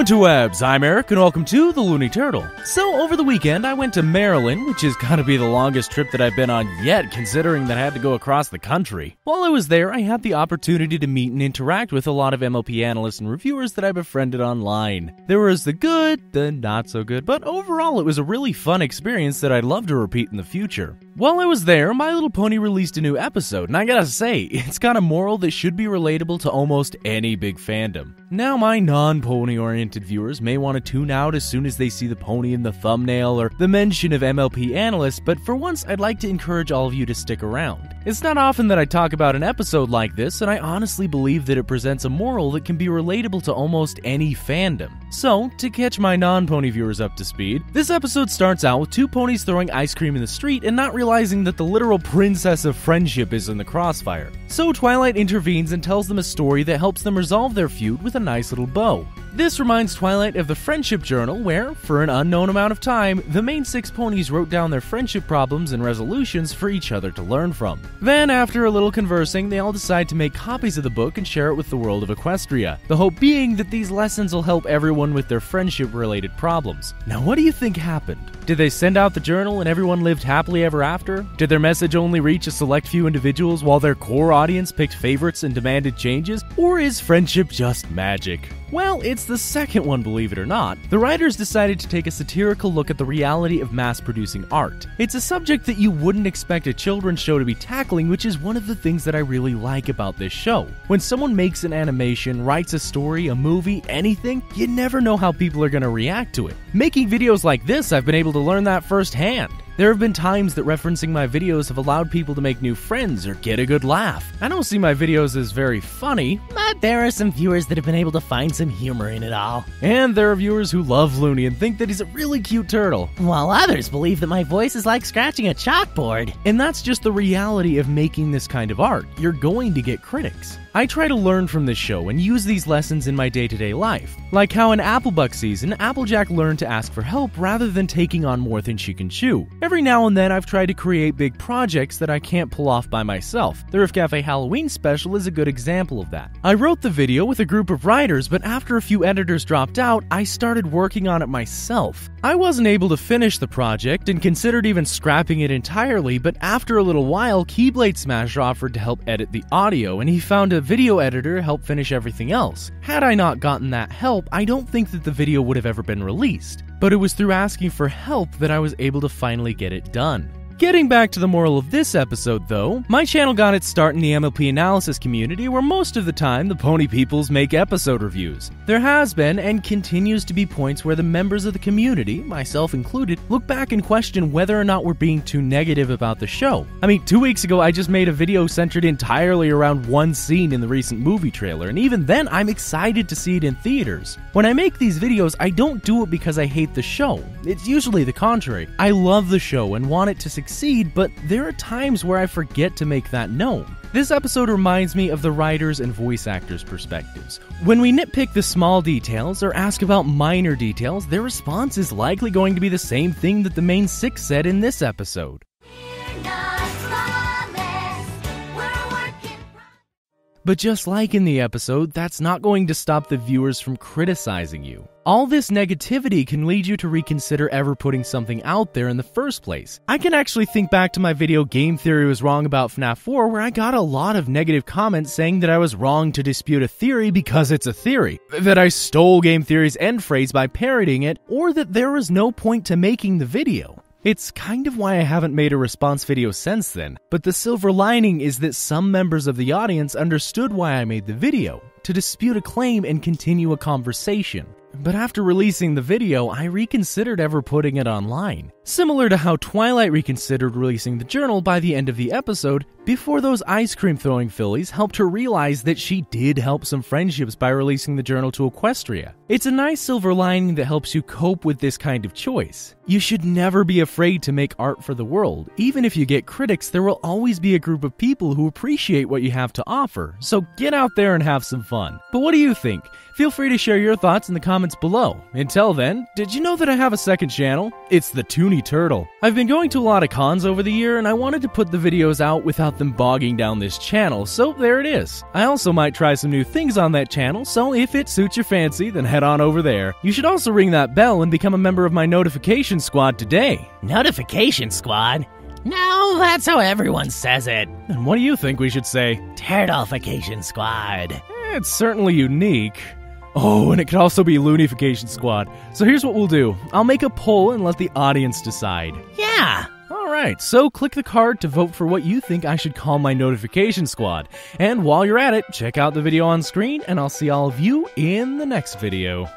Interwebs, I'm Eric and welcome to TheLooneyTurtle. So over the weekend I went to Maryland, which is gotta be the longest trip that I've been on yet, considering that I had to go across the country. While I was there, I had the opportunity to meet and interact with a lot of MLP analysts and reviewers that I befriended online. There was the good, the not so good, but overall it was a really fun experience that I'd love to repeat in the future. While I was there, My Little Pony released a new episode, and I gotta say, it's got a moral that should be relatable to almost any big fandom. Now, my non-pony-oriented viewers may want to tune out as soon as they see the pony in the thumbnail or the mention of MLP analysts, but for once, I'd like to encourage all of you to stick around. It's not often that I talk about an episode like this, and I honestly believe that it presents a moral that can be relatable to almost any fandom. So, to catch my non-pony viewers up to speed, this episode starts out with two ponies throwing ice cream in the street and not realizing that the literal princess of friendship is in the crossfire. So Twilight intervenes and tells them a story that helps them resolve their feud with a nice little bow. This reminds Twilight of the Friendship Journal where, for an unknown amount of time, the main six ponies wrote down their friendship problems and resolutions for each other to learn from. Then, after a little conversing, they all decide to make copies of the book and share it with the world of Equestria, the hope being that these lessons will help everyone with their friendship-related problems. Now, what do you think happened? Did they send out the journal and everyone lived happily ever after? Did their message only reach a select few individuals while their core audience picked favorites and demanded changes? Or is friendship just magic? Well, it's the second one, believe it or not. The writers decided to take a satirical look at the reality of mass-producing art. It's a subject that you wouldn't expect a children's show to be tackling, which is one of the things that I really like about this show. When someone makes an animation, writes a story, a movie, anything, you never know how people are going to react to it. Making videos like this, I've been able to learn that firsthand. There have been times that referencing my videos have allowed people to make new friends or get a good laugh. I don't see my videos as very funny, but there are some viewers that have been able to find some humor in it all. And there are viewers who love Looney and think that he's a really cute turtle. While others believe that my voice is like scratching a chalkboard. And that's just the reality of making this kind of art. You're going to get critics. I try to learn from this show and use these lessons in my day-to-day life. Like how in Applebuck season, Applejack learned to ask for help rather than taking on more than she can chew. Every now and then I've tried to create big projects that I can't pull off by myself. The Riff Cafe Halloween special is a good example of that. I wrote the video with a group of writers, but after a few editors dropped out, I started working on it myself. I wasn't able to finish the project and considered even scrapping it entirely, but after a little while, Keyblade Smasher offered to help edit the audio, and he found a video editor to help finish everything else. Had I not gotten that help, I don't think that the video would have ever been released. But it was through asking for help that I was able to finally get it done. Getting back to the moral of this episode though, my channel got its start in the MLP analysis community where most of the time the pony peoples make episode reviews. There has been and continues to be points where the members of the community, myself included, look back and question whether or not we're being too negative about the show. I mean, 2 weeks ago I just made a video centered entirely around one scene in the recent movie trailer, and even then I'm excited to see it in theaters. When I make these videos, I don't do it because I hate the show. It's usually the contrary. I love the show and want it to succeed, but there are times where I forget to make that known. This episode reminds me of the writers' and voice actors' perspectives. When we nitpick the small details or ask about minor details, their response is likely going to be the same thing that the main six said in this episode. But just like in the episode, that's not going to stop the viewers from criticizing you. All this negativity can lead you to reconsider ever putting something out there in the first place. I can actually think back to my video Game Theory Was Wrong About FNAF 4 where I got a lot of negative comments saying that I was wrong to dispute a theory because it's a theory, that I stole Game Theory's end phrase by parodying it, or that there was no point to making the video. It's kind of why I haven't made a response video since then, but the silver lining is that some members of the audience understood why I made the video, to dispute a claim and continue a conversation. But after releasing the video, I reconsidered ever putting it online. Similar to how Twilight reconsidered releasing the journal by the end of the episode, before those ice cream throwing fillies helped her realize that she did help some friendships by releasing the journal to Equestria. It's a nice silver lining that helps you cope with this kind of choice. You should never be afraid to make art for the world. Even if you get critics, there will always be a group of people who appreciate what you have to offer. So get out there and have some fun. But what do you think? Feel free to share your thoughts in the comments comments below. Until then, did you know that I have a second channel? It's TheLooneyTurtle. I've been going to a lot of cons over the year, and I wanted to put the videos out without them bogging down this channel, so there it is. I also might try some new things on that channel, so if it suits your fancy, then head on over there. You should also ring that bell and become a member of my notification squad today. Notification squad? No, that's how everyone says it. And what do you think we should say? Turtleification squad. It's certainly unique. Oh, and it could also be Loonification Squad. So here's what we'll do. I'll make a poll and let the audience decide. Yeah. Alright, so click the card to vote for what you think I should call my notification squad. And while you're at it, check out the video on screen, and I'll see all of you in the next video.